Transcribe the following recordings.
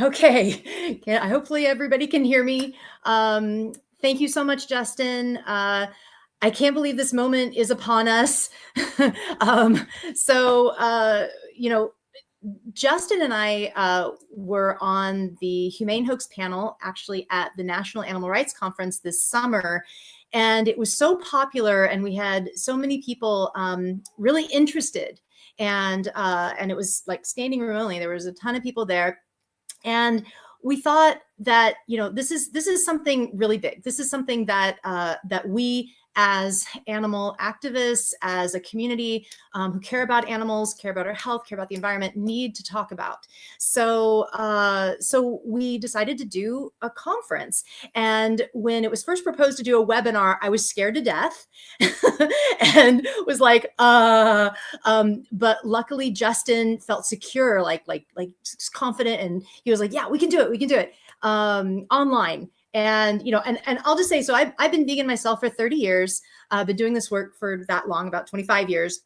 Okay. Hopefully everybody can hear me. Thank you so much, Justin. I can't believe this moment is upon us. um, so, uh, you know, Justin and I were on the Humane Hoax panel, actually at the National Animal Rights Conference this summer. And it was so popular, and we had so many people really interested. And it was like standing room only. There was a ton of people there. And we thought that, this is something really big. This is something that that we as animal activists, as a community who care about animals, care about our health, care about the environment, need to talk about. So we decided to do a conference. And when it was first proposed to do a webinar, I was scared to death and was like, but luckily Justin felt secure, like confident, and he was like, yeah, we can do it online. And I'll just say, so I've been vegan myself for 30 years. I've been doing this work for that long, about 25 years.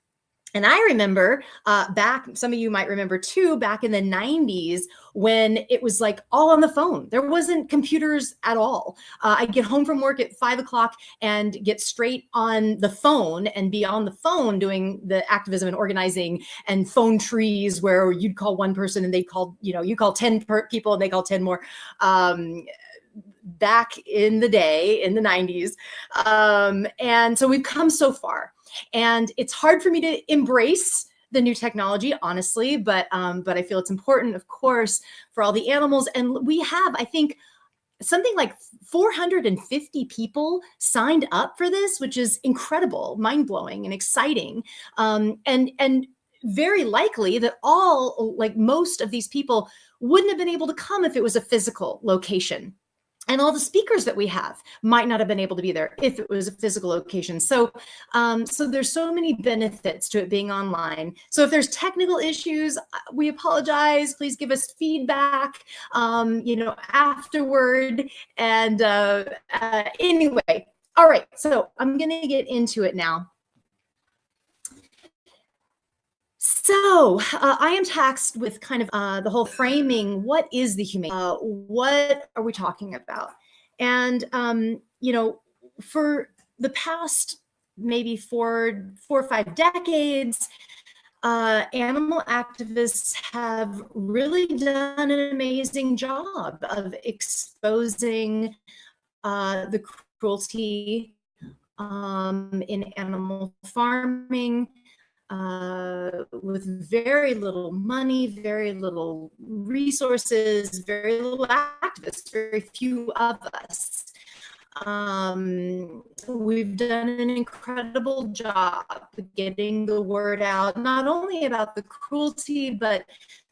And I remember back, some of you might remember too, back in the 90s when it was like all on the phone. There wasn't computers at all. I'd get home from work at 5 o'clock and get straight on the phone and be on the phone doing the activism and organizing and phone trees where you'd call one person and they called, you call 10 people and they call 10 more. Back in the day, in the 90s. And so we've come so far. And it's hard for me to embrace the new technology, honestly, but I feel it's important, of course, for all the animals. And we have, I think, something like 450 people signed up for this, which is incredible, mind-blowing, and exciting. And very likely that most of these people wouldn't have been able to come if it was a physical location. And all the speakers that we have might not have been able to be there if it was a physical location. So there's so many benefits to it being online. So if there's technical issues, we apologize. Please give us feedback, afterward. And anyway, all right. So I'm going to get into it now. So I am tasked with kind of the whole framing. What is the humane? What are we talking about? And, for the past maybe four or five decades, animal activists have really done an amazing job of exposing the cruelty in animal farming, with very little money, very little resources, very little activists, very few of us. We've done an incredible job getting the word out, not only about the cruelty, but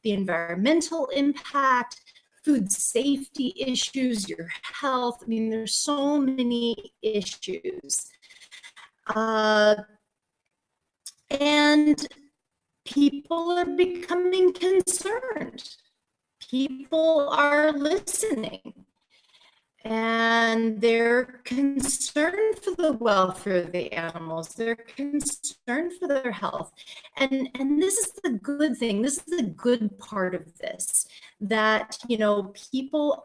the environmental impact, food safety issues, your health. I mean, there's so many issues. And people are becoming concerned. People are listening. And they're concerned for the welfare of the animals. They're concerned for their health. And this is the good thing. This is the good part of this, that, people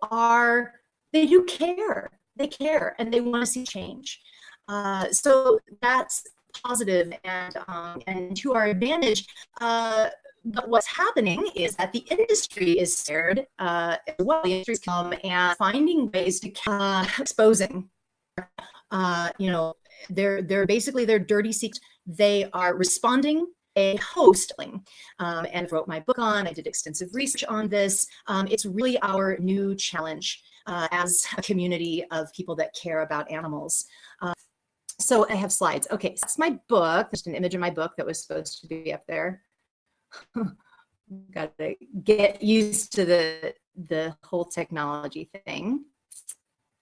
they do care. They care and they want to see change. So that's positive and to our advantage. But what's happening is that the industry is scared as well. The industry's come and finding ways to exposing. They're basically their dirty secrets. They are responding. A host, and wrote my book on. I did extensive research on this. It's really our new challenge as a community of people that care about animals. So I have slides. Okay, so that's my book. There's an image of my book that was supposed to be up there. Got to get used to the whole technology thing.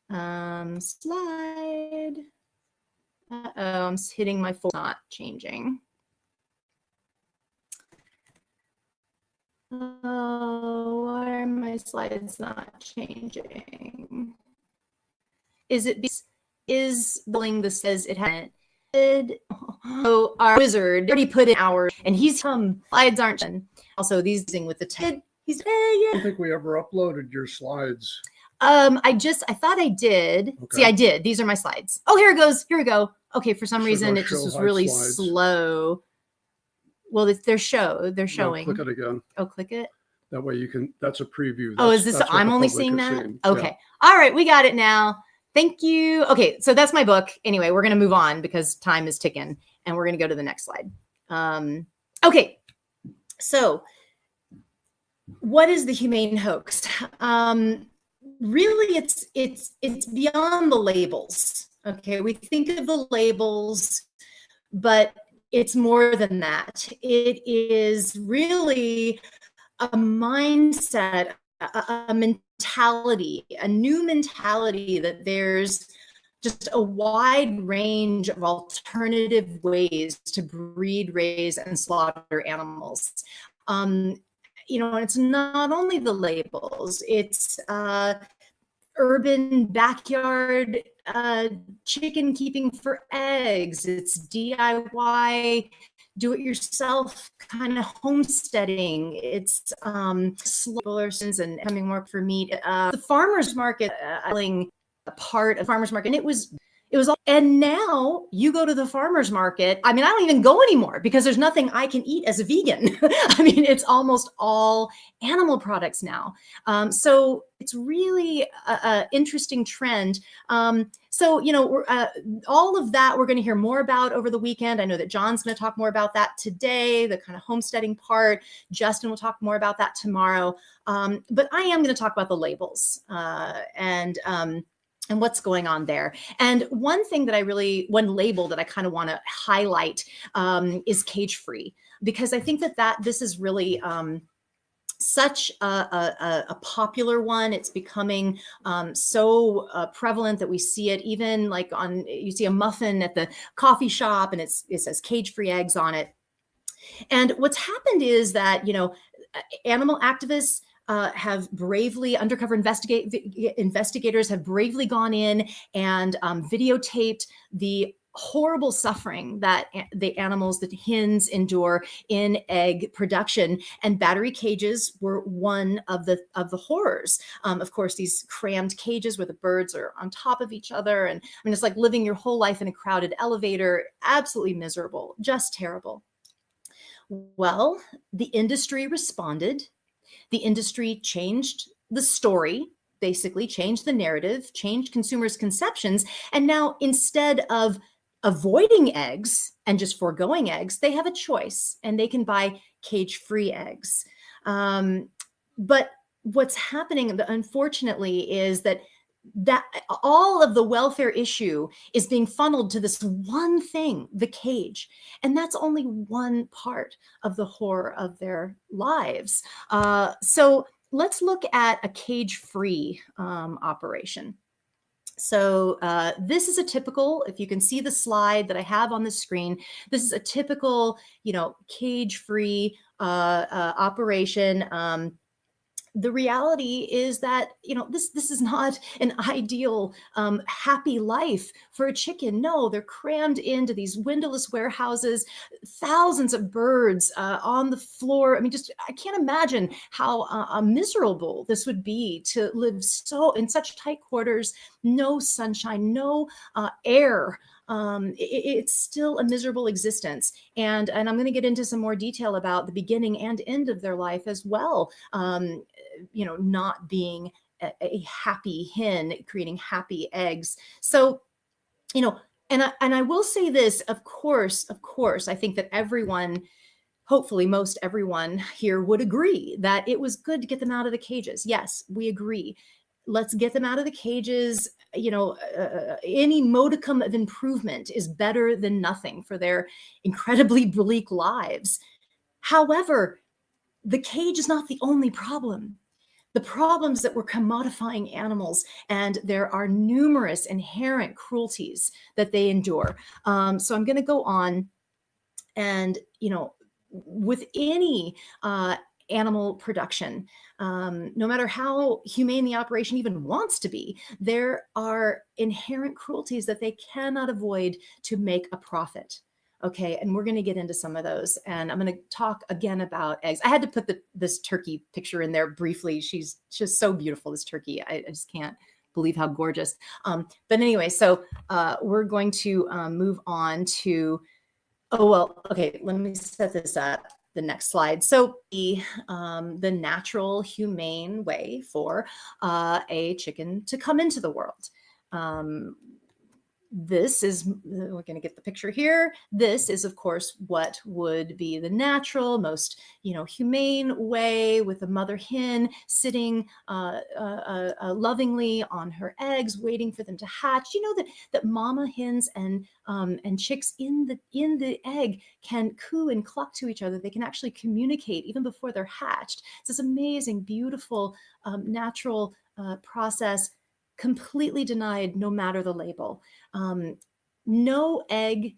Slide. Uh-oh, I'm hitting my phone, not changing. Oh, why are my slides not changing? Is it is billing that says it hadn't? So our wizard already put in hours, and he's slides aren't done. Also, these thing with the He's, I don't think we ever uploaded your slides. I thought I did. Okay. See, I did. These are my slides. Oh, here it goes. Here we go. Okay, for some reason those it just show was high really slides. slow. Well, they're showing. No, click it again. Oh, click it. That way you can, that's a preview. Oh, is That's this, what I'm the only public seeing is that? seeing. Okay. Yeah. All right, we got it now. Thank you. Okay, so that's my book. Anyway, we're going to move on because time is ticking, and we're going to go to the next slide. Okay, so what is the humane hoax? Really, it's beyond the labels. Okay, we think of the labels, but it's more than that. It is really a mindset, a mentality, a new mentality that there's just a wide range of alternative ways to breed, raise, and slaughter animals. You know, and it's not only the labels, it's urban backyard chicken keeping for eggs. It's DIY, do-it-yourself kind of homesteading. It's slaughterhouses and having more for meat. The farmers market, a part of farmers market, and it was all, and now you go to the farmer's market. I mean, I don't even go anymore because there's nothing I can eat as a vegan. I mean, it's almost all animal products now. So it's really a interesting trend. So, you know, all of that we're going to hear more about over the weekend. I know that John's going to talk more about that today, the kind of homesteading part. Justin will talk more about that tomorrow. But I am going to talk about the labels and what's going on there. And one thing that one label that I kind of want to highlight is cage-free, because I think that this is really such a popular one. It's becoming so prevalent that we see it even like you see a muffin at the coffee shop and it says cage-free eggs on it. And what's happened is that, you know, animal activists have bravely, undercover investigators have bravely gone in and videotaped the horrible suffering that the animals, the hens, endure in egg production, and battery cages were one of the horrors. Of course, these crammed cages where the birds are on top of each other, and I mean, it's like living your whole life in a crowded elevator. Absolutely miserable, just terrible. Well, the industry responded. The industry changed the story, basically changed the narrative, changed consumers' conceptions. And now instead of avoiding eggs and just foregoing eggs, they have a choice and they can buy cage-free eggs. But what's happening, unfortunately, is that all of the welfare issue is being funneled to this one thing, the cage. And that's only one part of the horror of their lives. So let's look at a cage-free operation. So this is a typical, if you can see the slide that I have on the screen, this is a typical, you know, cage-free operation. The reality is that, you know, this is not an ideal, happy life for a chicken. No, they're crammed into these windowless warehouses, thousands of birds on the floor. I mean, I can't imagine how miserable this would be to live in such tight quarters, no sunshine, no air. It's still a miserable existence. And I'm going to get into some more detail about the beginning and end of their life as well. You know, not being a happy hen, creating happy eggs. So, you know, and I will say this, of course, I think that everyone, hopefully most everyone here would agree that it was good to get them out of the cages. Yes, we agree. Let's get them out of the cages. You know, any modicum of improvement is better than nothing for their incredibly bleak lives. However, the cage is not the only problem. The problems that we're commodifying animals, and there are numerous inherent cruelties that they endure. So I'm going to go on, and, you know, with any animal production, no matter how humane the operation even wants to be, there are inherent cruelties that they cannot avoid to make a profit. Okay, and we're going to get into some of those, and I'm going to talk again about eggs. I had to put this turkey picture in there briefly. She's just so beautiful, this turkey. I just can't believe how gorgeous. But anyway, so we're going to move on to, oh, well, okay, let me set this up. The next slide. So the natural, humane way for a chicken to come into the world. This is, we're going to get the picture here. This is, of course, what would be the natural, most, humane way, with a mother hen sitting lovingly on her eggs, waiting for them to hatch. You know that mama hens and chicks in the egg can coo and cluck to each other. They can actually communicate even before they're hatched. It's this amazing, beautiful, natural process, completely denied no matter the label. No egg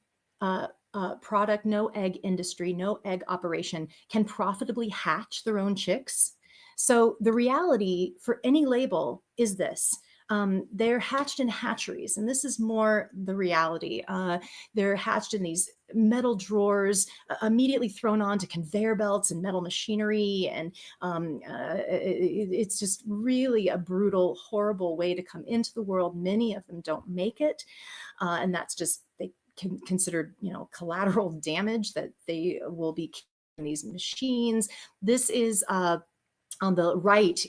product, no egg industry, no egg operation can profitably hatch their own chicks. So the reality for any label is this. They're hatched in hatcheries, and this is more the reality. They're hatched in these metal drawers, immediately thrown onto conveyor belts and metal machinery, and it's just really a brutal, horrible way to come into the world. Many of them don't make it, and that's just considered, collateral damage that they will be in these machines. This is on the right,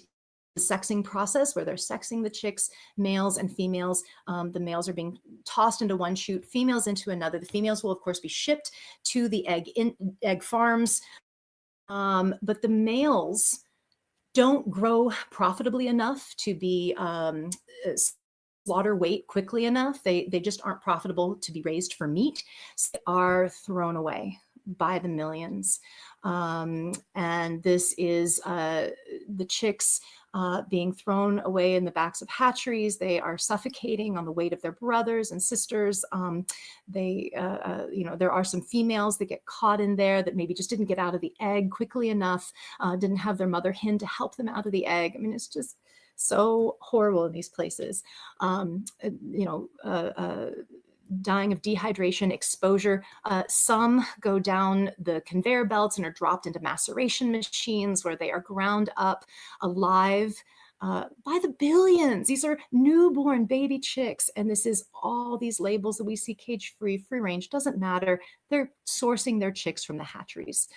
the sexing process, where they're sexing the chicks, males and females. The males are being tossed into one chute, females into another. The females will, of course, be shipped to the egg farms, but the males don't grow profitably enough to be slaughter weight quickly enough. They just aren't profitable to be raised for meat. So they are thrown away by the millions. And this is the chicks being thrown away in the backs of hatcheries. They are suffocating on the weight of their brothers and sisters. There are some females that get caught in there that maybe just didn't get out of the egg quickly enough, didn't have their mother hen to help them out of the egg. I mean, it's just so horrible in these places. Dying of dehydration, exposure. Some go down the conveyor belts and are dropped into maceration machines, where they are ground up alive by the billions. These are newborn baby chicks. And this is all these labels that we see: cage-free, free range, doesn't matter. They're sourcing their chicks from the hatcheries.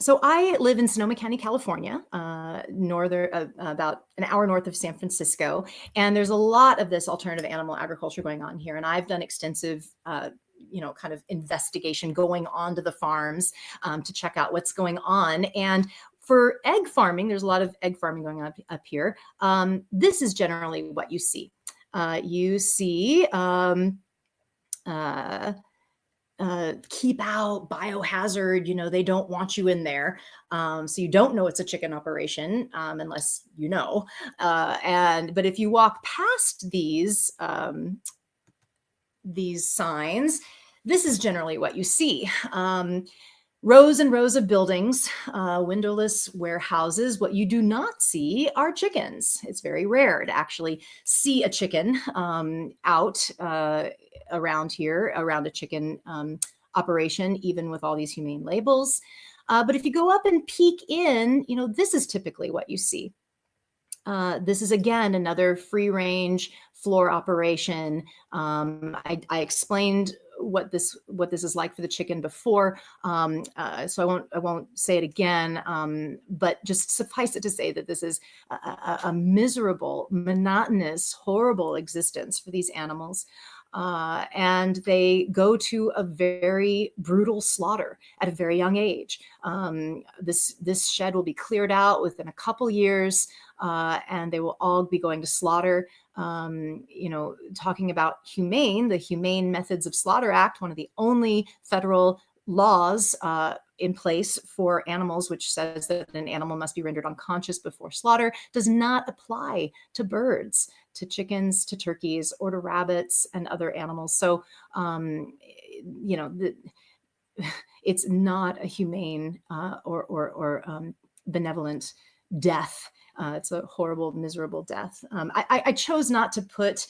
So I live in Sonoma County, California, about an hour north of San Francisco. And there's a lot of this alternative animal agriculture going on here. And I've done extensive kind of investigation, going onto the farms to check out what's going on. And for egg farming, there's a lot of egg farming going on up here. This is generally what you see. You see keep out, biohazard, they don't want you in there. So you don't know it's a chicken operation unless you know. But if you walk past these signs, this is generally what you see. Rows and rows of buildings, windowless warehouses. What you do not see are chickens. It's very rare to actually see a chicken out around here, around a chicken operation, even with all these humane labels. But if you go up and peek in, this is typically what you see. This is, again, another free range floor operation. I explained what this is like for the chicken before, so I won't say it again. But just suffice it to say that this is a miserable, monotonous, horrible existence for these animals. And they go to a very brutal slaughter at a very young age. This shed will be cleared out within a couple years, and they will all be going to slaughter. Talking about the Humane Methods of Slaughter Act, one of the only federal laws in place for animals, which says that an animal must be rendered unconscious before slaughter, does not apply to birds, to chickens, to turkeys, or to rabbits and other animals. So, it's not a humane or benevolent death It's a horrible, miserable death. I chose not to put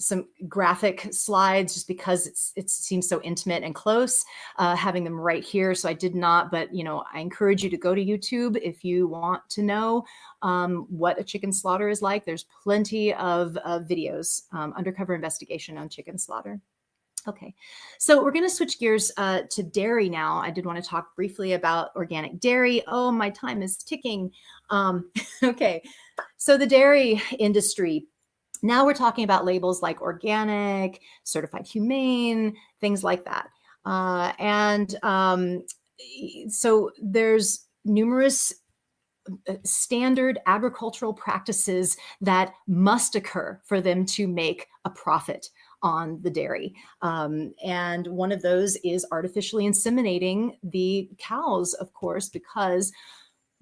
some graphic slides just because it seems so intimate and close, having them right here. So I did not, but I encourage you to go to YouTube if you want to know what a chicken slaughter is like. There's plenty of videos, undercover investigation on chicken slaughter. Okay, so we're going to switch gears to dairy now. I did want to talk briefly about organic dairy. Oh, my time is ticking. Okay, so the dairy industry. Now we're talking about labels like organic, certified humane, things like that. So there's numerous standard agricultural practices that must occur for them to make a profit on the dairy. And one of those is artificially inseminating the cows, of course, because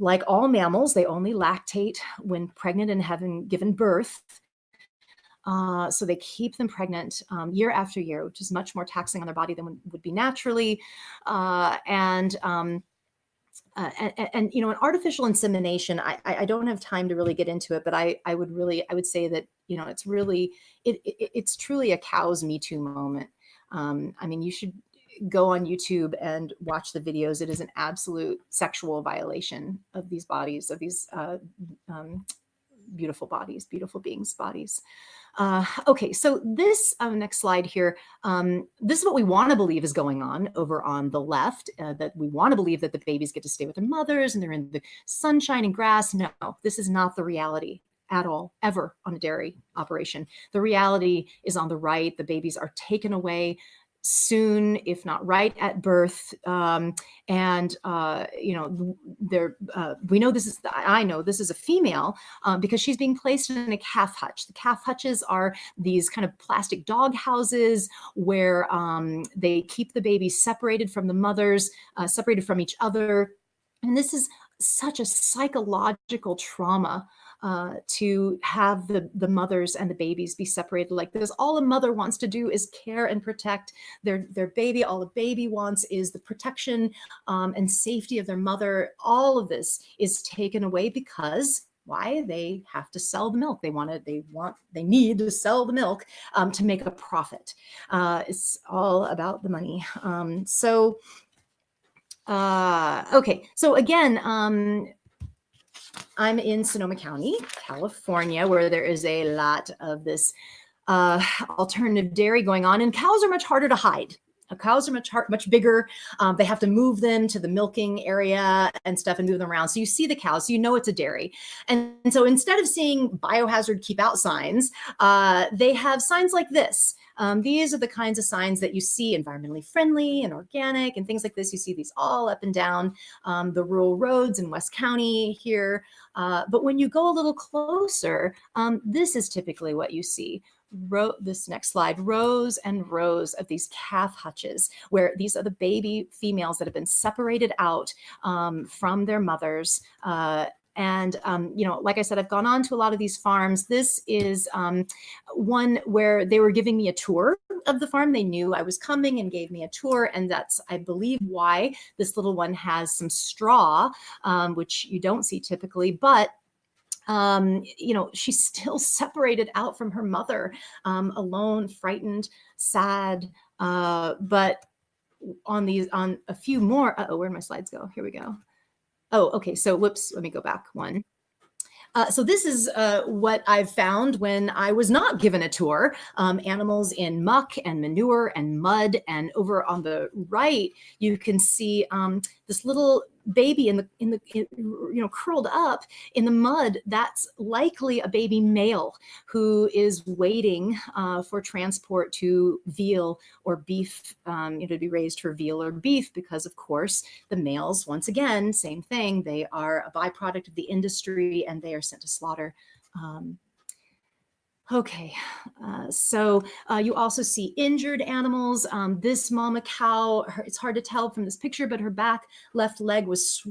like all mammals, they only lactate when pregnant and having given birth. So they keep them pregnant year after year, which is much more taxing on their body than would be naturally. And an artificial insemination, I don't have time to really get into it, but I would say that it's truly a cow's Me Too moment. I mean, you should go on YouTube and watch the videos. It is an absolute sexual violation of these bodies, of these beautiful bodies, beautiful beings' bodies. Okay, so this next slide here, this is what we want to believe is going on over on the left, that we want to believe that the babies get to stay with their mothers and they're in the sunshine and grass. No, this is not the reality at all, ever on a dairy operation. The reality is on the right. The babies are taken away soon, if not right at birth. We know this is, I know this is a female because she's being placed in a calf hutch. The calf hutches are these kind of plastic dog houses where they keep the babies separated from the mothers, separated from each other. And this is such a psychological trauma to have the mothers and the babies be separated like this. All a mother wants to do is care and protect their baby. All the baby wants is the protection and safety of their mother. All of this is taken away because why? They have to sell the milk. They need to sell the milk to make a profit. It's all about the money. Okay, so again, I'm in Sonoma County, California, where there is a lot of this alternative dairy going on, and cows are much harder to hide. Cows are much bigger. They have to move them to the milking area and stuff and move them around. So you see the cows, so you know it's a dairy. And so instead of seeing biohazard keep out signs, they have signs like this. These are the kinds of signs that you see, environmentally friendly and organic and things like this. You see these all up and down the rural roads in West County here. But when you go a little closer, this is typically what you see. This next slide, rows and rows of these calf hutches, where these are the baby females that have been separated out from their mothers. Like I said, I've gone on to a lot of these farms. This is one where they were giving me a tour of the farm. They knew I was coming and gave me a tour. And that's, I believe, why this little one has some straw, which you don't see typically, but she's still separated out from her mother, alone, frightened, sad. But on a few more, where'd my slides go? Here we go. Oh, okay. So whoops, let me go back one. So this is what I've found when I was not given a tour. Animals in muck and manure and mud. And over on the right, you can see this little baby curled up in the mud. That's likely a baby male who is waiting for transport to veal or beef, to be raised for veal or beef, because of course the males, once again, same thing, they are a byproduct of the industry and they are sent to slaughter. Okay, so you also see injured animals. This mama cow, it's hard to tell from this picture, but her back left leg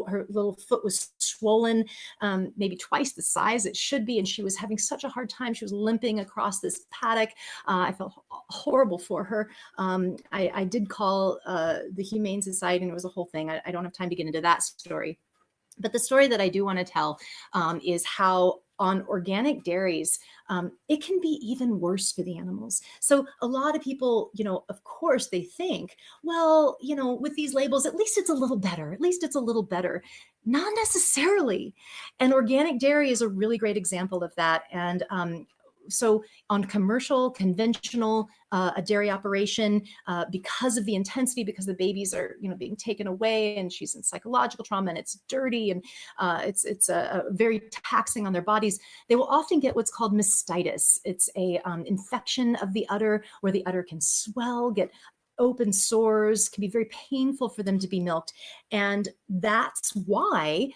her little foot was swollen, maybe twice the size it should be, and she was having such a hard time. She was limping across this paddock. I felt horrible for her. I did call the Humane Society, and it was a whole thing. I don't have time to get into that story. But the story that I do want to tell is how on organic dairies, it can be even worse for the animals. So a lot of people, of course, they think, well, with these labels, at least it's a little better. At least it's a little better. Not necessarily. And organic dairy is a really great example of that. And so on commercial, conventional, a dairy operation, because of the intensity, because the babies are, being taken away, and she's in psychological trauma, and it's dirty, and it's very taxing on their bodies, they will often get what's called mastitis. It's a infection of the udder, where the udder can swell, get open sores, can be very painful for them to be milked. And that's why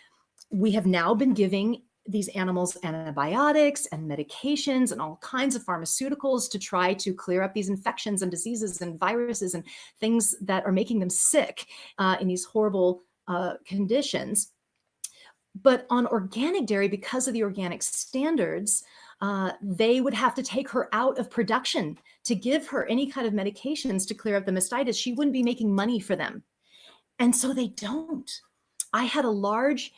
we have now been giving these animals antibiotics and medications and all kinds of pharmaceuticals to try to clear up these infections and diseases and viruses and things that are making them sick in these horrible conditions. But on organic dairy, because of the organic standards, they would have to take her out of production to give her any kind of medications to clear up the mastitis. She wouldn't be making money for them. And so they don't. I had a large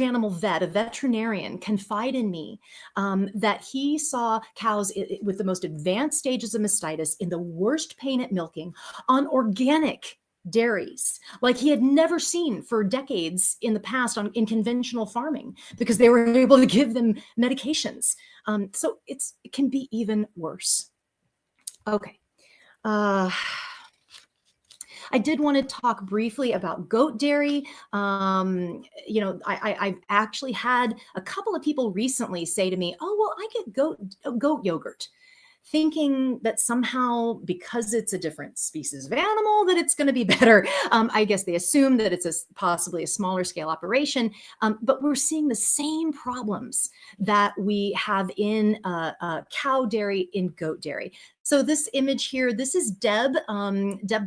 animal vet, a veterinarian, confide in me that he saw cows with the most advanced stages of mastitis, in the worst pain at milking, on organic dairies, like he had never seen for decades in the past in conventional farming, because they were able to give them medications. So it can be even worse. Okay. I did want to talk briefly about goat dairy. I've actually had a couple of people recently say to me, "Oh, well, I get goat yogurt," thinking that somehow, because it's a different species of animal, that it's going to be better. I guess they assume that it's possibly a smaller scale operation, but we're seeing the same problems that we have in cow dairy, in goat dairy. So this image here, this is Deb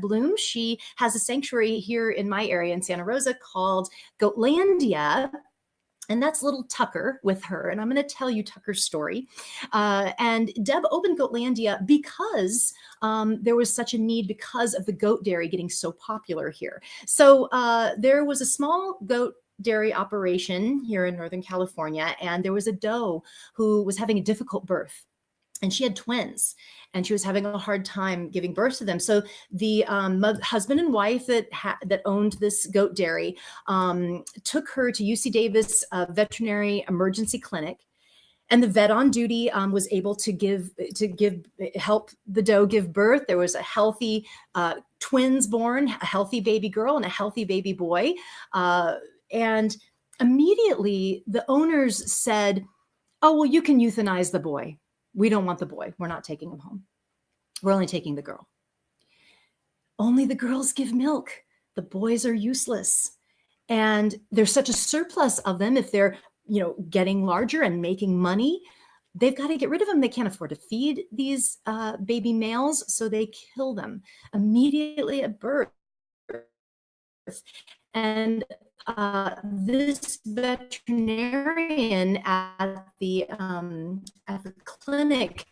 Bloom. She has a sanctuary here in my area in Santa Rosa called Goatlandia. And that's little Tucker with her. And I'm going to tell you Tucker's story. And Deb opened Goatlandia because there was such a need, because of the goat dairy getting so popular here. So there was a small goat dairy operation here in Northern California, and there was a doe who was having a difficult birth. And she had twins, and she was having a hard time giving birth to them. So the husband and wife that owned this goat dairy took her to UC Davis Veterinary Emergency Clinic, and the vet on duty was able to help the doe give birth. There was a healthy twins born, a healthy baby girl and a healthy baby boy, and immediately the owners said, "Oh, well, you can euthanize the boy. We don't want the boy. We're not taking him home. We're only taking the girl." Only the girls give milk. The boys are useless. And there's such a surplus of them. If they're, getting larger and making money, they've got to get rid of them. They can't afford to feed these baby males, so they kill them immediately at birth. And this veterinarian at the clinic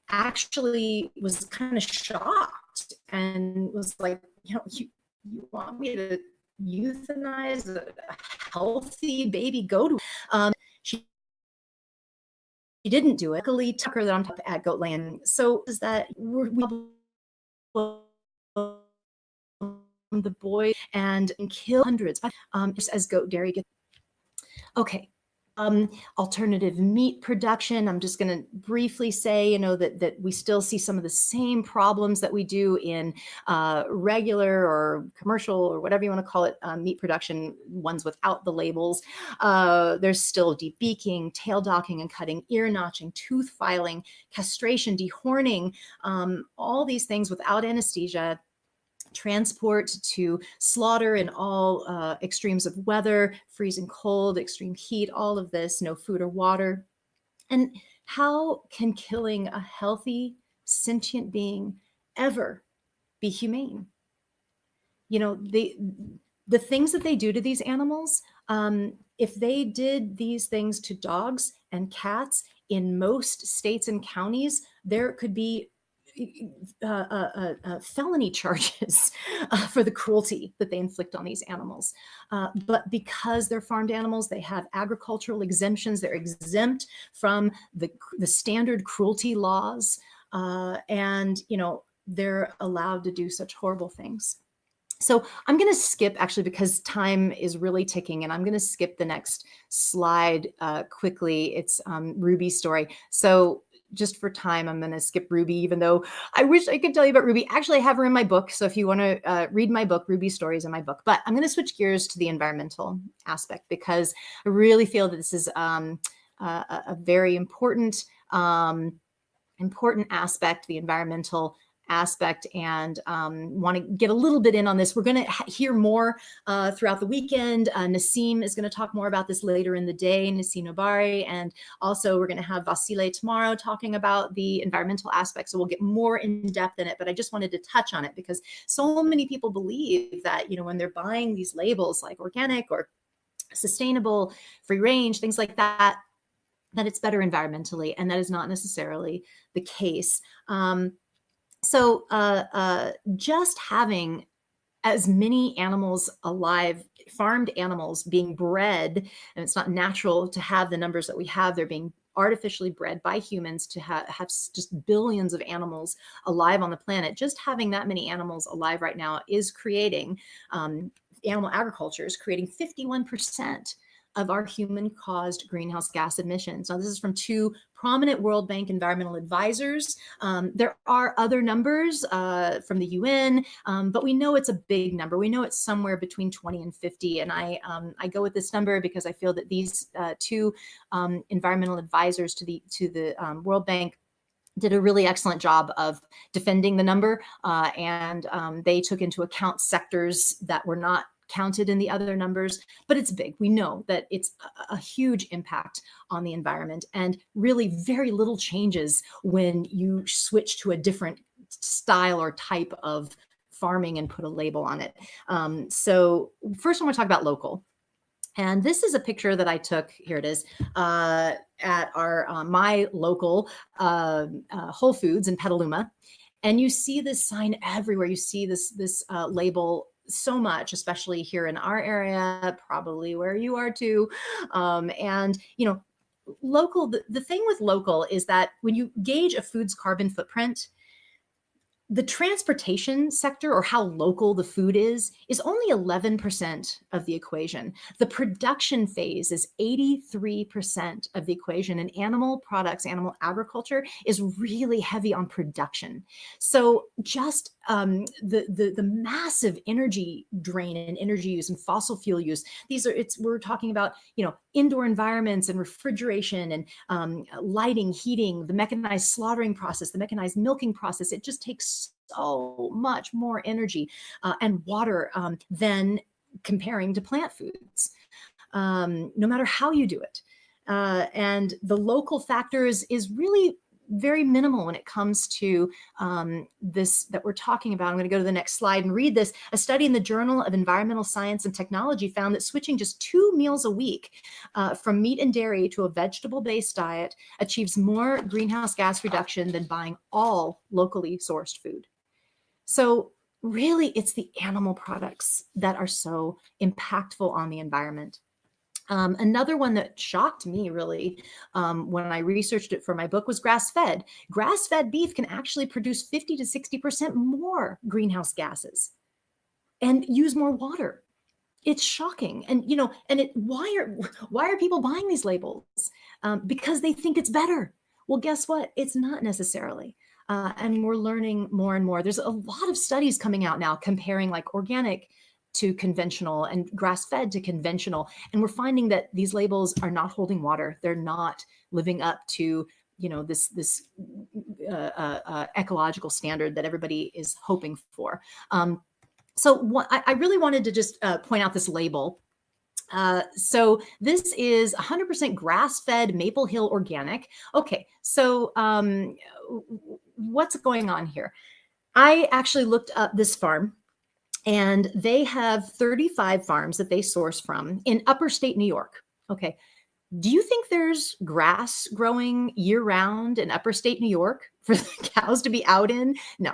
actually was kind of shocked and was like, you want me to euthanize a healthy baby goat? She didn't do it. Luckily, Tucker that I'm talking at Goatland. So is that the boy and kill hundreds as goat dairy gets. Okay. Alternative meat production. I'm just going to briefly say, that we still see some of the same problems that we do in regular or commercial or whatever you want to call it, meat production, ones without the labels. There's still debeaking, tail docking and cutting, ear notching, tooth filing, castration, dehorning, all these things without anesthesia. Transport to slaughter in all extremes of weather, freezing cold, extreme heat, all of this, no food or water. And how can killing a healthy, sentient being ever be humane? The things that they do to these animals, if they did these things to dogs and cats in most states and counties, there could be felony charges for the cruelty that they inflict on these animals. But because they're farmed animals, they have agricultural exemptions. They're exempt from the standard cruelty laws. And, they're allowed to do such horrible things. So I'm going to skip, actually, because time is really ticking, and I'm going to skip the next slide quickly. It's Ruby's story. So just for time, I'm going to skip Ruby, even though I wish I could tell you about Ruby. Actually, I have her in my book. So if you want to read my book, Ruby's story is in my book. But I'm going to switch gears to the environmental aspect, because I really feel that this is a very important aspect, the environmental aspect, and want to get a little bit in on this. We're going to hear more throughout the weekend. Nassim is going to talk more about this later in the day, Nassim Nobari, and also we're going to have Vasile tomorrow talking about the environmental aspects. So we'll get more in depth in it, but I just wanted to touch on it because so many people believe that, when they're buying these labels like organic or sustainable, free range, things like that, that it's better environmentally, and that is not necessarily the case. So just having as many animals alive, farmed animals being bred, and it's not natural to have the numbers that we have. They're being artificially bred by humans to have just billions of animals alive on the planet. Just having that many animals alive right now is creating, animal agriculture is creating 51% of our human-caused greenhouse gas emissions. Now, this is from two prominent World Bank environmental advisors. There are other numbers from the UN, but we know it's a big number. We know it's somewhere between 20 and 50, and I go with this number because I feel that these two environmental advisors to the World Bank did a really excellent job of defending the number, and they took into account sectors that were not counted in the other numbers, but it's big. We know that it's a huge impact on the environment, and really very little changes when you switch to a different style or type of farming and put a label on it. So first I want to talk about local. And this is a picture that I took, here it is, at our my local Whole Foods in Petaluma. And you see this sign everywhere. You see this label so much, especially here in our area, probably where you are too. And, local, the thing with local is that when you gauge a food's carbon footprint, the transportation sector, or how local the food is only 11% of the equation. The production phase is 83% of the equation, and animal products, animal agriculture is really heavy on production. So just the massive energy drain and energy use and fossil fuel use, we're talking about, indoor environments and refrigeration and lighting, heating, the mechanized slaughtering process, the mechanized milking process. It just takes so much more energy and water than comparing to plant foods, no matter how you do it. And the local factor is really very minimal when it comes to this that we're talking about. I'm going to go to the next slide and read this. A study in the Journal of Environmental Science and Technology found that switching just 2 meals a week from meat and dairy to a vegetable-based diet achieves more greenhouse gas reduction than buying all locally sourced food. So really, it's the animal products that are so impactful on the environment. Another one that shocked me really when I researched it for my book was grass-fed. Grass-fed beef can actually produce 50 to 60% more greenhouse gases and use more water. It's shocking. And, why are people buying these labels? Because they think it's better. Well, guess what? It's not necessarily. And we're learning more and more. There's a lot of studies coming out now comparing like organic to conventional and grass-fed to conventional. And we're finding that these labels are not holding water. They're not living up to, this ecological standard that everybody is hoping for. So I really wanted to just point out this label. So this is 100% grass-fed Maple Hill organic. Okay, so what's going on here? I actually looked up this farm, and they have 35 farms that they source from in upper state New York. Okay, Do you think there's grass growing year round in upper state New York for the cows to be out in? No.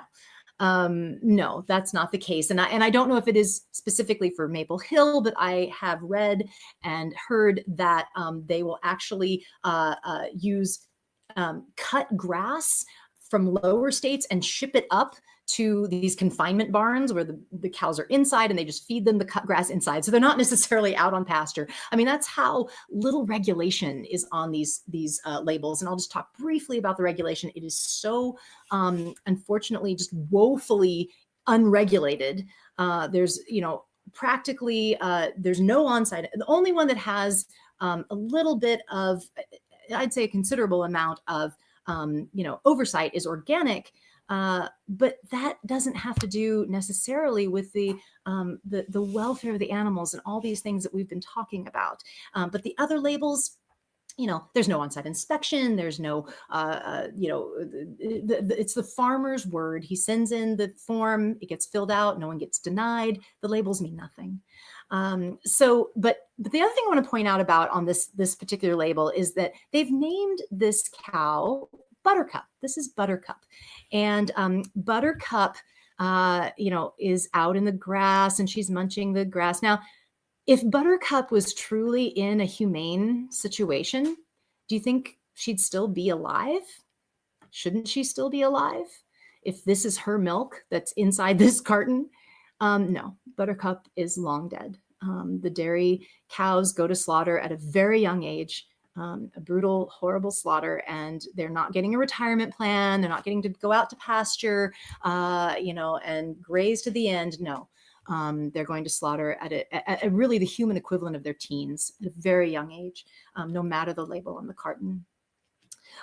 No, that's not the case. And I don't know if it is specifically for Maple Hill, but I have read and heard that they will actually use cut grass from lower states and ship it up to these confinement barns where the cows are inside, and they just feed them the cut grass inside. So they're not necessarily out on pasture. I mean, that's how little regulation is on these labels. And I'll just talk briefly about the regulation. It is so unfortunately just woefully unregulated. There's, practically there's no on-site. The only one that has a little bit of, I'd say a considerable amount of oversight is organic. But that doesn't have to do necessarily with the welfare of the animals and all these things that we've been talking about. But the other labels, there's no on-site inspection. There's no, it's the farmer's word. He sends in the form, it gets filled out, no one gets denied. The labels mean nothing. But the other thing I want to point out about on this particular label is that they've named this cow Buttercup. This is Buttercup. And Buttercup, is out in the grass and she's munching the grass. Now, if Buttercup was truly in a humane situation, do you think she'd still be alive? Shouldn't she still be alive if this is her milk that's inside this carton? No, Buttercup is long dead. The dairy cows go to slaughter at a very young age. A brutal, horrible slaughter, and they're not getting a retirement plan. They're not getting to go out to pasture, and graze to the end. No, they're going to slaughter at really the human equivalent of their teens at a very young age, no matter the label on the carton.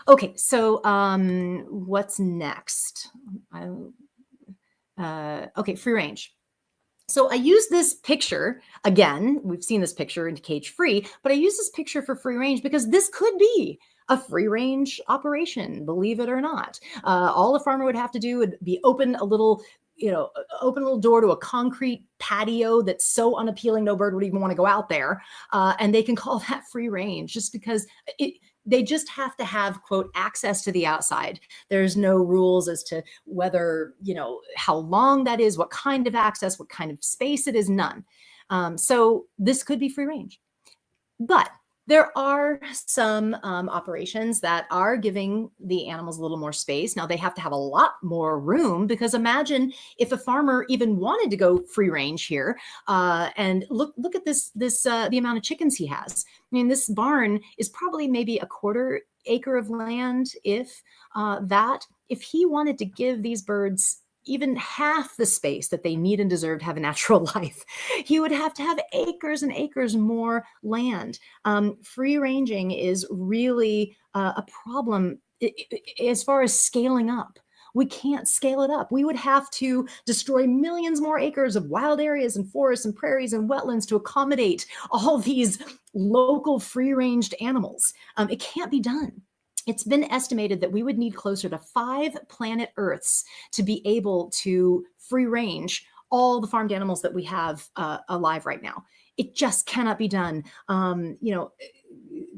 Okay, so what's next? Okay, free range. So I use this picture, again, we've seen this picture in cage free, but I use this picture for free range because this could be a free range operation, believe it or not. All a farmer would have to do would be open a little door to a concrete patio that's so unappealing, no bird would even want to go out there. And they can call that free range just because they just have to have, quote, access to the outside. There's no rules as to whether, how long that is, what kind of access, what kind of space it is, none. So this could be free range. But there are some operations that are giving the animals a little more space. Now they have to have a lot more room, because imagine if a farmer even wanted to go free range here, and look at this the amount of chickens he has. I mean, this barn is probably maybe a 1/4 acre of land, if that. If he wanted to give these birds even half the space that they need and deserve to have a natural life, he would have to have acres and acres more land. Free ranging is really a problem as far as scaling up. We can't scale it up. We would have to destroy millions more acres of wild areas and forests and prairies and wetlands to accommodate all these local free-ranged animals. It can't be done. It's been estimated that we would need closer to 5 planet Earths to be able to free range all the farmed animals that we have alive right now. It just cannot be done.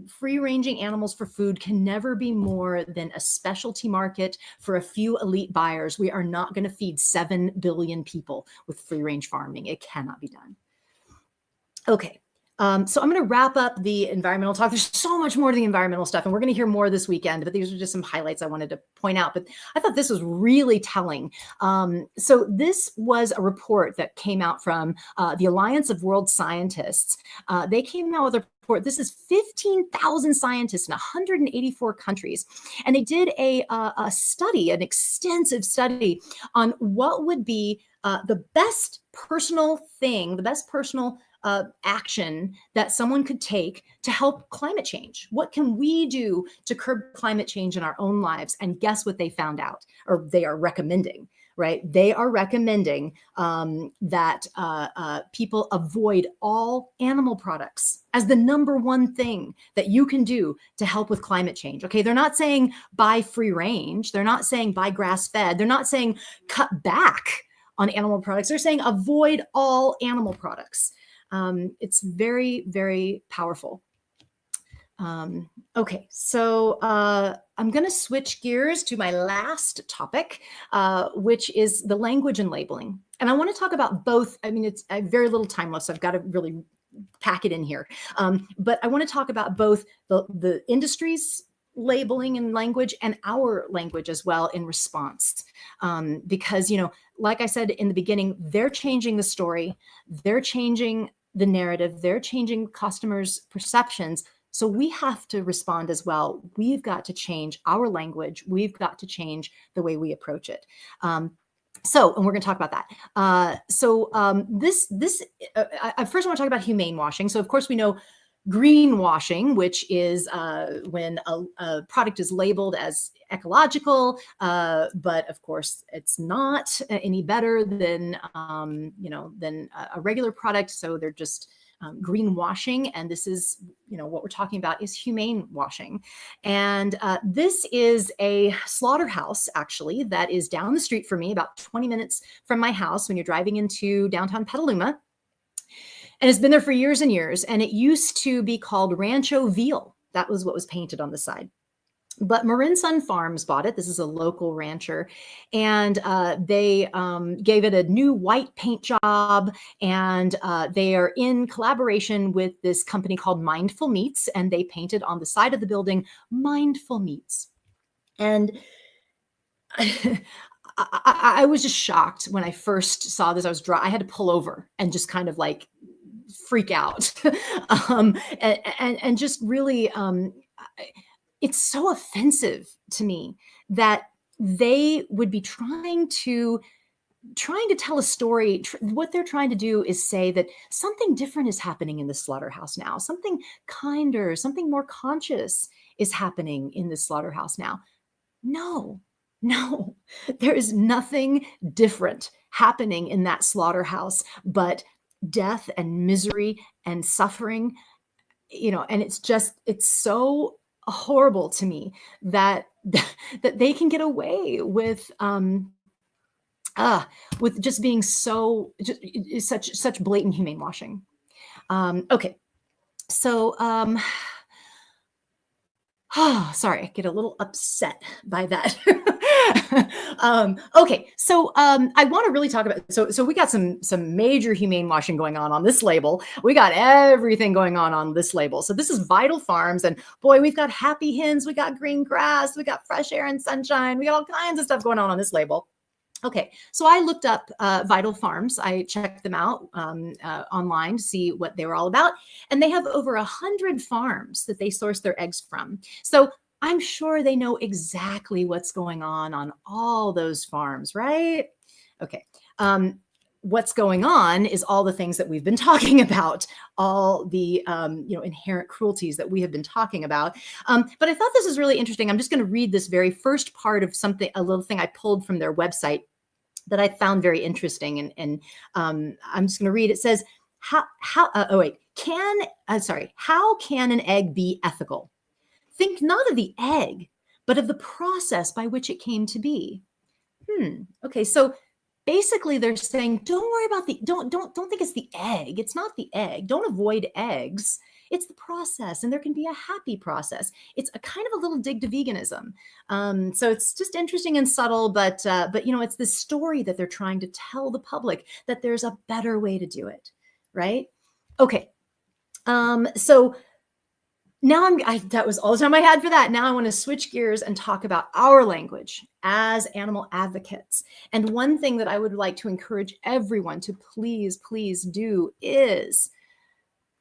Free ranging animals for food can never be more than a specialty market for a few elite buyers. We are not going to feed 7 billion people with free range farming. It cannot be done. Okay. So I'm going to wrap up the environmental talk. There's so much more to the environmental stuff, and we're going to hear more this weekend, but these are just some highlights I wanted to point out. But I thought this was really telling. So this was a report that came out from the Alliance of World Scientists. They came out with a report. This is 15,000 scientists in 184 countries. And they did a study, an extensive study on what would be the best personal thing, the best personal action that someone could take to help climate change. What can we do to curb climate change in our own lives? And guess what they found out, or they are recommending, right? They are recommending that people avoid all animal products as the #1 thing that you can do to help with climate change. Okay, they're not saying buy free range. They're not saying buy grass fed. They're not saying cut back on animal products. They're saying avoid all animal products. It's very, very powerful. Okay, so I'm going to switch gears to my last topic, which is the language and labeling. And I want to talk about both. I mean, it's very little time left, so I've got to really pack it in here. But I want to talk about both the industry's labeling and language and our language as well in response. Because, like I said in the beginning, they're changing the story, they're changing the narrative, they're changing customers' perceptions. So we have to respond as well. We've got to change our language. We've got to change the way we approach it. And we're going to talk about that. I first want to talk about humane washing. So of course we know greenwashing, which is when a product is labeled as ecological, but of course it's not any better than than a regular product. So they're just greenwashing, and this is what we're talking about is humane washing. And this is a slaughterhouse actually that is down the street from me, about 20 minutes from my house when you're driving into downtown Petaluma. And it's been there for years and years. And it used to be called Rancho Veal. That was what was painted on the side. But Marin Sun Farms bought it. This is a local rancher. And they gave it a new white paint job. And they are in collaboration with this company called Mindful Meats. And they painted on the side of the building, Mindful Meats. And I was just shocked when I first saw this. I had to pull over and just kind of like freak out. And just really, it's so offensive to me that they would be trying to tell a story. What they're trying to do is say that something different is happening in the slaughterhouse now. Something kinder, something more conscious is happening in the slaughterhouse now. No, there is nothing different happening in that slaughterhouse but death and misery and suffering, and it's so horrible to me that they can get away with just being such blatant humane washing. Okay, so sorry, I get a little upset by that. Okay, so I want to really talk about, so we got some major humane washing going on this label. We got everything going on this label. So this is Vital Farms, and boy, we've got happy hens, we got green grass, we got fresh air and sunshine, we got all kinds of stuff going on this label. Okay, so I looked up Vital Farms. I checked them out online to see what they were all about. And they have over 100 farms that they source their eggs from. So I'm sure they know exactly what's going on all those farms, right? Okay. What's going on is all the things that we've been talking about, all the inherent cruelties that we have been talking about. But I thought this was really interesting. I'm just going to read this very first part of a little thing I pulled from their website that I found very interesting. And I'm just going to read. It says, how can an egg be ethical? Think not of the egg, but of the process by which it came to be. Okay, so basically they're saying, don't worry about don't think it's the egg. It's not the egg. Don't avoid eggs. It's the process, and there can be a happy process. It's a kind of a little dig to veganism. So it's just interesting and subtle, but it's this story that they're trying to tell the public that there's a better way to do it, right? Okay. So now that was all the time I had for that. Now I want to switch gears and talk about our language as animal advocates. And one thing that I would like to encourage everyone to please do is,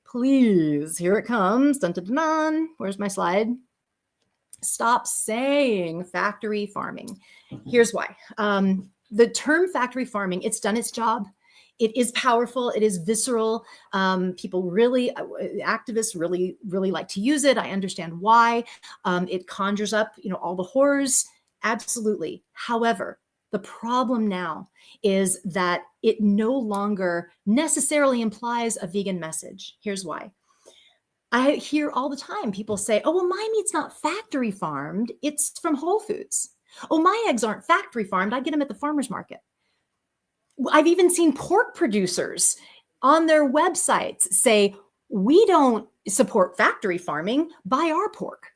please, here it comes. Dun, dun, dun, dun. Where's my slide? Stop saying factory farming. Here's why. The term factory farming, it's done its job. It is powerful. It is visceral. People really, activists really like to use it. I understand why. It conjures up, all the horrors. Absolutely. However, the problem now is that it no longer necessarily implies a vegan message. Here's why. I hear all the time people say, oh, well, my meat's not factory farmed. It's from Whole Foods. Oh, my eggs aren't factory farmed. I get them at the farmer's market. I've even seen pork producers on their websites say, we don't support factory farming, buy our pork,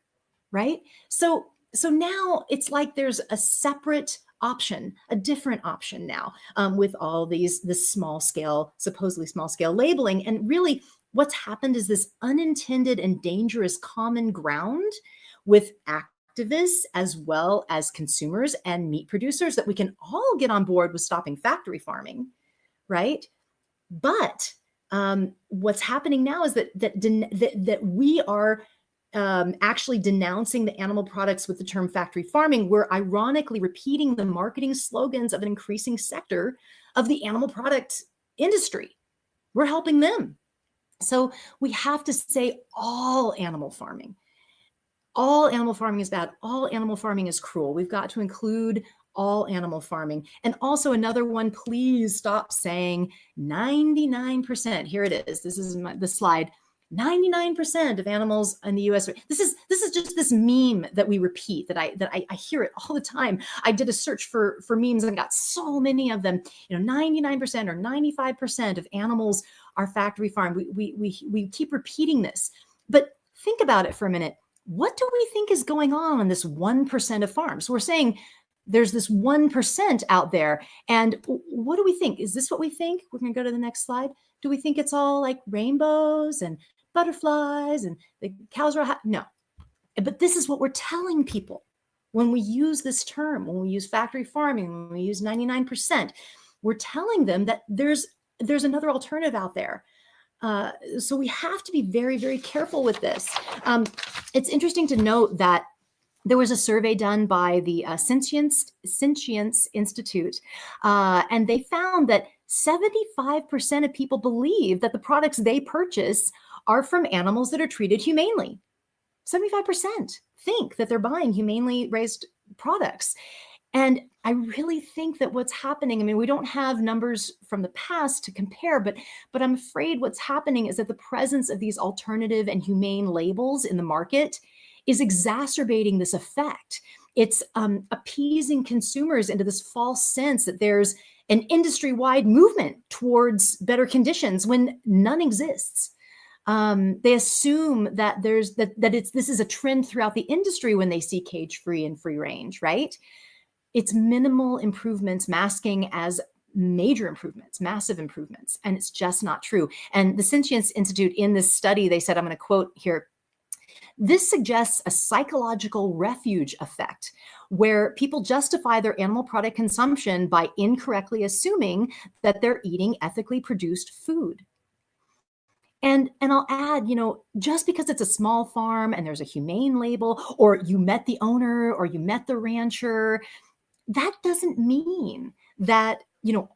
right? So now it's like there's a separate option, a different option now, with all this small scale, supposedly small scale labeling. And really what's happened is this unintended and dangerous common ground with activists as well as consumers and meat producers that we can all get on board with stopping factory farming, right? But what's happening now is that we are actually denouncing the animal products with the term factory farming. We're ironically repeating the marketing slogans of an increasing sector of the animal product industry. We're helping them. So we have to say all animal farming. All animal farming is bad. All animal farming is cruel. We've got to include all animal farming. And also another one, please stop saying 99%. Here it is. This is the slide. 99% of animals in the US. This is just this meme that we repeat, that I hear it all the time. I did a search for memes and got so many of them. 99% or 95% of animals are factory farmed. We keep repeating this. But think about it for a minute. What do we think is going on this 1% of farms? So we're saying there's this 1% out there. And what do we think? Is this what we think? We're going to go to the next slide. Do we think it's all like rainbows and butterflies and the cows are no. But this is what we're telling people when we use this term, when we use factory farming, when we use 99%. We're telling them that there's another alternative out there. So we have to be very, very careful with this. It's interesting to note that there was a survey done by the Sentience Institute, and they found that 75% of people believe that the products they purchase are from animals that are treated humanely. 75% think that they're buying humanely raised products. And I really think that what's happening, I mean, we don't have numbers from the past to compare, but I'm afraid what's happening is that the presence of these alternative and humane labels in the market is exacerbating this effect. It's appeasing consumers into this false sense that there's an industry-wide movement towards better conditions when none exists. They assume that this is a trend throughout the industry when they see cage-free and free range, right? It's minimal improvements masking as major improvements, massive improvements, and it's just not true. And the Sentience Institute, in this study, they said, I'm going to quote here, this suggests a psychological refuge effect where people justify their animal product consumption by incorrectly assuming that they're eating ethically produced food. And I'll add, just because it's a small farm and there's a humane label, or you met the owner or you met the rancher, that doesn't mean that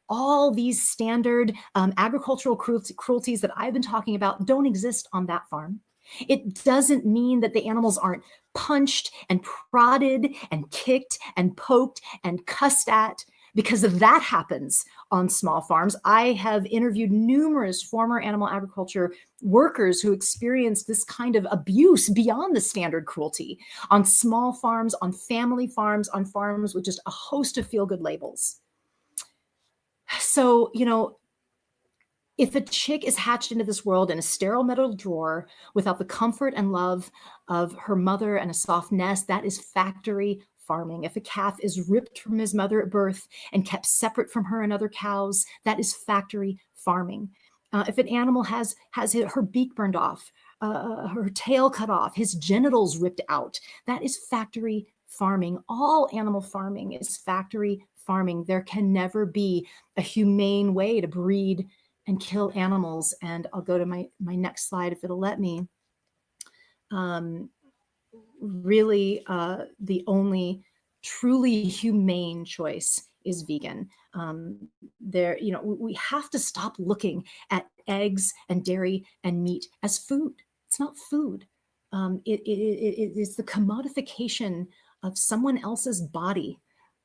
all these standard agricultural cruelties that I've been talking about don't exist on that farm. It doesn't mean that the animals aren't punched and prodded and kicked and poked and cussed at, because that happens on small farms. I have interviewed numerous former animal agriculture workers who experienced this kind of abuse beyond the standard cruelty on small farms, on family farms, on farms with just a host of feel-good labels. So, if a chick is hatched into this world in a sterile metal drawer without the comfort and love of her mother and a soft nest, that is factory farming. If a calf is ripped from his mother at birth and kept separate from her and other cows, that is factory farming. If an animal has her beak burned off, her tail cut off, his genitals ripped out, that is factory farming. All animal farming is factory farming. There can never be a humane way to breed and kill animals. And I'll go to my next slide if it'll let me. Really, the only truly humane choice is vegan. We have to stop looking at eggs and dairy and meat as food. It's not food. It is the commodification of someone else's body.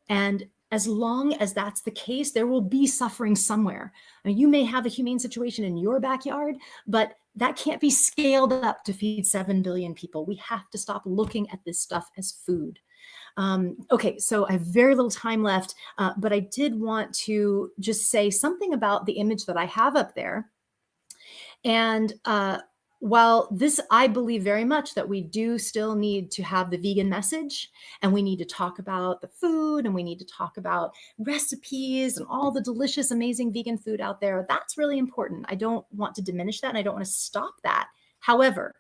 And as long as that's the case, there will be suffering somewhere. I mean, you may have a humane situation in your backyard, but that can't be scaled up to feed 7 billion people. We have to stop looking at this stuff as food. Okay, so I have very little time left, but I did want to just say something about the image that I have up there. And while this, I believe very much that we do still need to have the vegan message, and we need to talk about the food, and we need to talk about recipes and all the delicious, amazing vegan food out there. That's really important. I don't want to diminish that, and I don't want to stop that. However,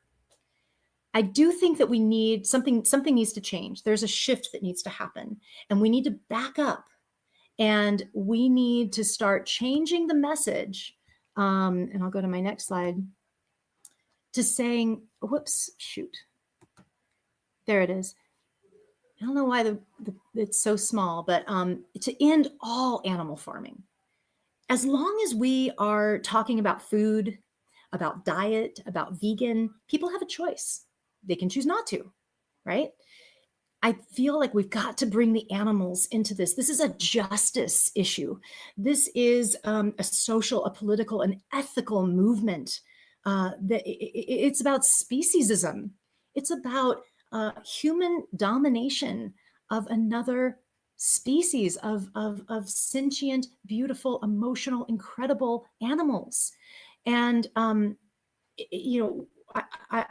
I do think that we need something needs to change. There's a shift that needs to happen, and we need to back up, and we need to start changing the message. And I'll go to my next slide, to saying, whoops, shoot. There it is. I don't know why it's so small, but to end all animal farming. As long as we are talking about food, about diet, about vegan, people have a choice. They can choose not to, right? I feel like we've got to bring the animals into this. This is a justice issue. This is a social, a political, an ethical movement. It's about speciesism. It's about human domination of another species of sentient, beautiful, emotional, incredible animals. And you know, I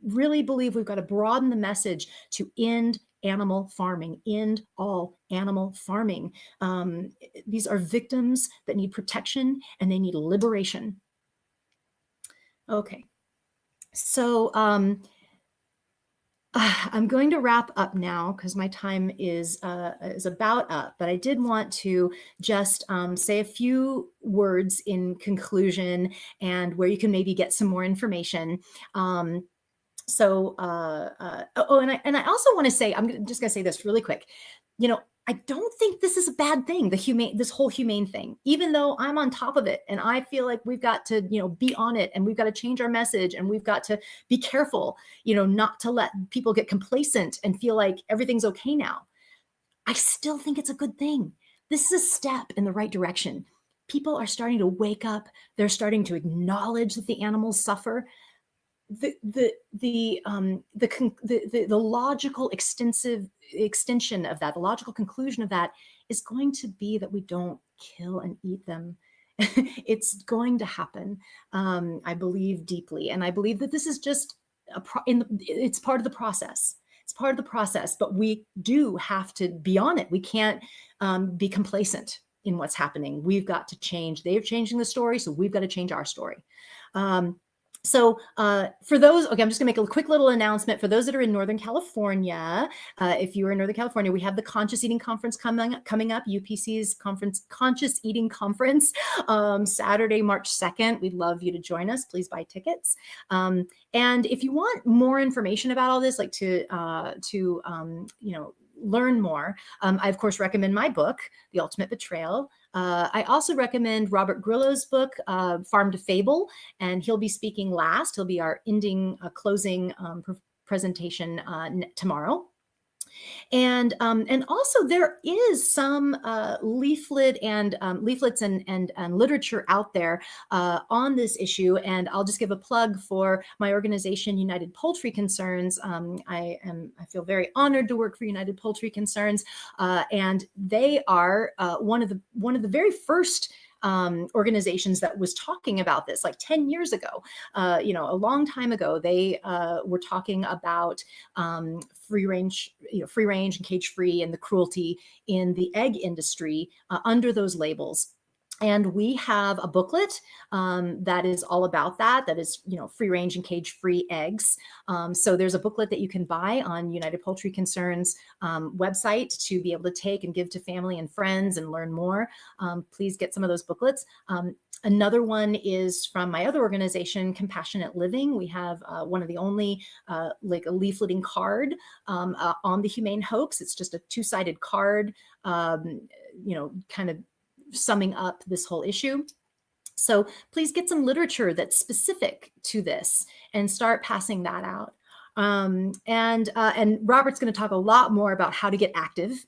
really believe we've got to broaden the message to end animal farming, end all animal farming. These are victims that need protection, and they need liberation. Okay, so I'm going to wrap up now because my time is about up, but I did want to just say a few words in conclusion, and where you can maybe get some more information. And I also want to say, just going to say this really quick. I don't think this is a bad thing, this whole humane thing, even though I'm on top of it, and I feel like we've got to, be on it, and we've got to change our message, and we've got to be careful, not to let people get complacent and feel like everything's okay now. I still think it's a good thing. This is a step in the right direction. People are starting to wake up. They're starting to acknowledge that the animals suffer. The logical extension of that, the logical conclusion of that, is going to be that we don't kill and eat them. It's going to happen. I believe deeply, and I believe that this is just it's part of the process. It's part of the process, but we do have to be on it. We can't be complacent in what's happening. We've got to change. They're changing the story, so we've got to change our story. So for those, okay, I'm just gonna make a quick little announcement for those that are in Northern California. If you are in Northern California, we have the Conscious Eating Conference coming up, UPC's Conscious Eating Conference, Saturday, March 2nd. We'd love you to join us. Please buy tickets. And if you want more information about all this, like to learn more, I of course recommend my book, The Ultimate Betrayal. I also recommend Robert Grillo's book, Farm to Fable, and he'll be speaking last. He'll be our closing presentation tomorrow. And also there is some leaflets and literature out there on this issue. And I'll just give a plug for my organization, United Poultry Concerns. I feel very honored to work for United Poultry Concerns, and they are one of the very first organizations that was talking about this, like 10 years ago, a long time ago. They were talking about free range and cage free, and the cruelty in the egg industry under those labels. And we have a booklet that is all about that. That is, free range and cage free eggs. So there's a booklet that you can buy on United Poultry Concerns website to be able to take and give to family and friends and learn more. Please get some of those booklets. Another one is from my other organization, Compassionate Living. We have one of the only like a leafleting card on the Humane Hoax. It's just a two-sided card, kind of summing up this whole issue. So please get some literature that's specific to this and start passing that out. And Robert's going to talk a lot more about how to get active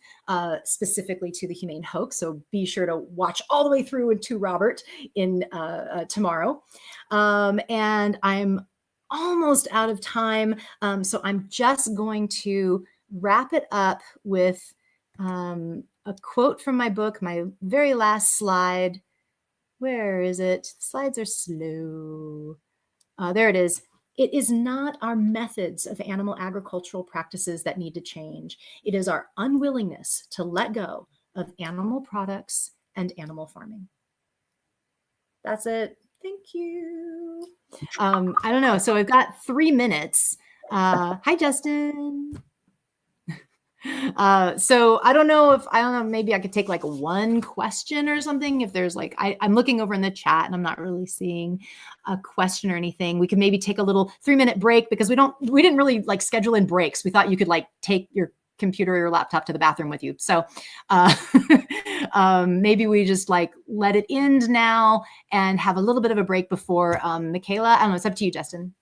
specifically to the Humane Hoax. So be sure to watch all the way through to Robert in tomorrow. And I'm almost out of time. So I'm just going to wrap it up with a quote from my book, my very last slide. Where is it? Slides are slow. There it is. It is not our methods of animal agricultural practices that need to change. It is our unwillingness to let go of animal products and animal farming. That's it. Thank you. I don't know. So I've got 3 minutes. Hi, Justin. So I don't know, maybe I could take like one question or something. If there's like, I'm looking over in the chat and I'm not really seeing a question or anything. We could maybe take a little 3-minute break because we didn't really like schedule in breaks. We thought you could like take your computer or your laptop to the bathroom with you. So maybe we just like let it end now and have a little bit of a break before Michaela. I don't know. It's up to you, Justin.